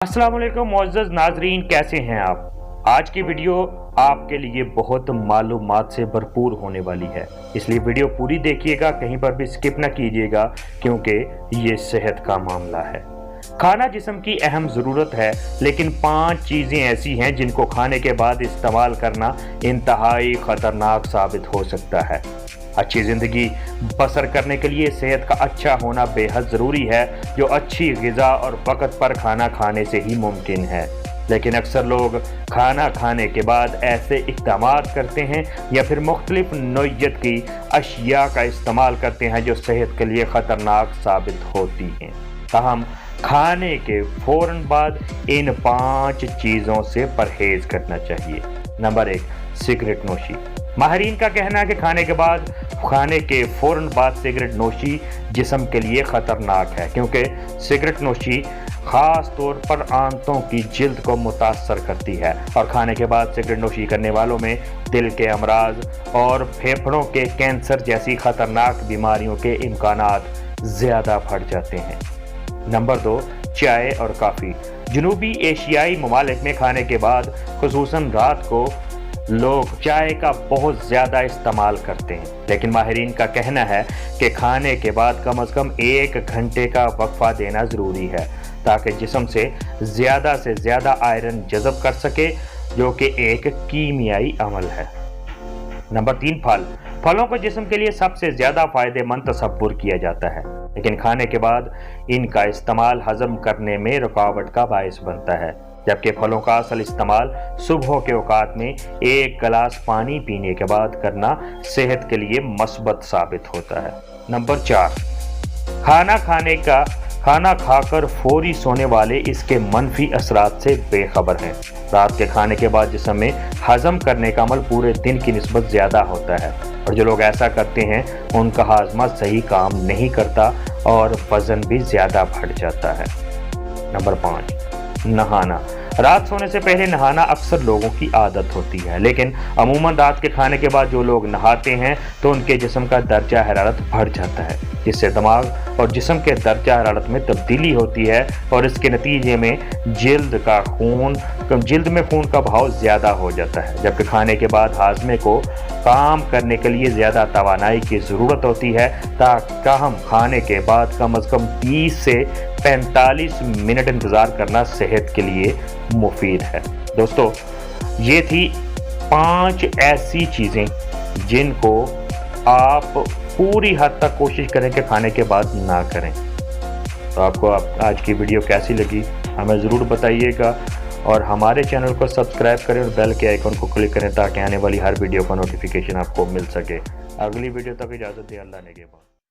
अस्सलाम वालेकुम मुअज़्ज़ज़ नाज़रीन, कैसे हैं आप। आज की वीडियो आपके लिए बहुत मालूमात से भरपूर होने वाली है, इसलिए वीडियो पूरी देखिएगा, कहीं पर भी स्किप ना कीजिएगा क्योंकि ये सेहत का मामला है। खाना जिस्म की अहम ज़रूरत है, लेकिन 5 चीज़ें ऐसी हैं जिनको खाने के बाद इस्तेमाल करना इंतहाई ख़तरनाक साबित हो सकता है। अच्छी ज़िंदगी बसर करने के लिए सेहत का अच्छा होना बेहद ज़रूरी है, जो अच्छी ग़िज़ा और वक़्त पर खाना खाने से ही मुमकिन है। लेकिन अक्सर लोग खाना खाने के बाद ऐसे इक़दामात करते हैं या फिर मुख्तलिफ़ नौइयत की अशिया का इस्तेमाल करते हैं जो सेहत के लिए ख़तरनाक साबित होती हैं। ताहम खाने के फ़ौरन बाद इन 5 चीज़ों से परहेज़ करना चाहिए। Number 1, cigarette नोशी। माहिरीन का कहना है कि खाने के फ़ौरन बाद सिगरेट नोशी जिस्म के लिए ख़तरनाक है, क्योंकि सिगरेट नोशी ख़ास तौर पर आंतों की जिल्द को मुतासर करती है और खाने के बाद सिगरेट नोशी करने वालों में दिल के अमराज और फेफड़ों के कैंसर जैसी ख़तरनाक बीमारियों के इम्कानात ज़्यादा बढ़ जाते हैं। नंबर 2, चाय और काफ़ी। जनूबी एशियाई ममालिक में खाने के बाद खुसूसन रात को लोग चाय का बहुत ज़्यादा इस्तेमाल करते हैं, लेकिन माहिरीन का कहना है कि खाने के बाद कम से कम 1 घंटे का वक्फा देना ज़रूरी है ताकि जिस्म से ज़्यादा आयरन जज़ब कर सके, जो कि एक कीमियाई अमल है। नंबर 3, फलों को जिस्म के लिए सबसे ज़्यादा फ़ायदेमंद तसव्वुर किया जाता है, लेकिन खाने के बाद इनका इस्तेमाल हज़म करने में रुकावट का बायस बनता है, जबकि फलों का असल इस्तेमाल सुबह के औकात में 1 गिलास पानी पीने के बाद करना सेहत के लिए मस्बत साबित होता है। नंबर 4, खाना खाकर फौरी सोने वाले इसके मनफी असरात से बेखबर हैं। रात के खाने के बाद जिस्म में हजम करने का अमल पूरे दिन की निस्बत ज़्यादा होता है और जो लोग ऐसा करते हैं उनका हाजमा सही काम नहीं करता और वज़न भी ज़्यादा बढ़ जाता है। नंबर 5, नहाना। रात सोने से पहले नहाना अक्सर लोगों की आदत होती है, लेकिन अमूमन रात के खाने के बाद जो लोग नहाते हैं तो उनके जिस्म का दर्जा हरारत बढ़ जाता है, जिससे दिमाग और जिस्म के दर्जा हरारत में तब्दीली होती है और इसके नतीजे में जिल्द में खून का बहाव ज़्यादा हो जाता है, जबकि खाने के बाद हाजमे को काम करने के लिए ज़्यादा तवानाई की ज़रूरत होती है। ताहम खाने के बाद कम से कम 30 से 45 मिनट इंतज़ार करना सेहत के लिए मुफीद है। दोस्तों, ये थी 5 ऐसी चीज़ें जिनको आप पूरी हद तक कोशिश करें कि खाने के बाद ना करें। तो आपको आज की वीडियो कैसी लगी हमें ज़रूर बताइएगा और हमारे चैनल को सब्सक्राइब करें और बेल के आइकन को क्लिक करें ताकि आने वाली हर वीडियो का नोटिफिकेशन आपको मिल सके। अगली वीडियो तक इजाज़त दें। अल्लाह ने के बाद।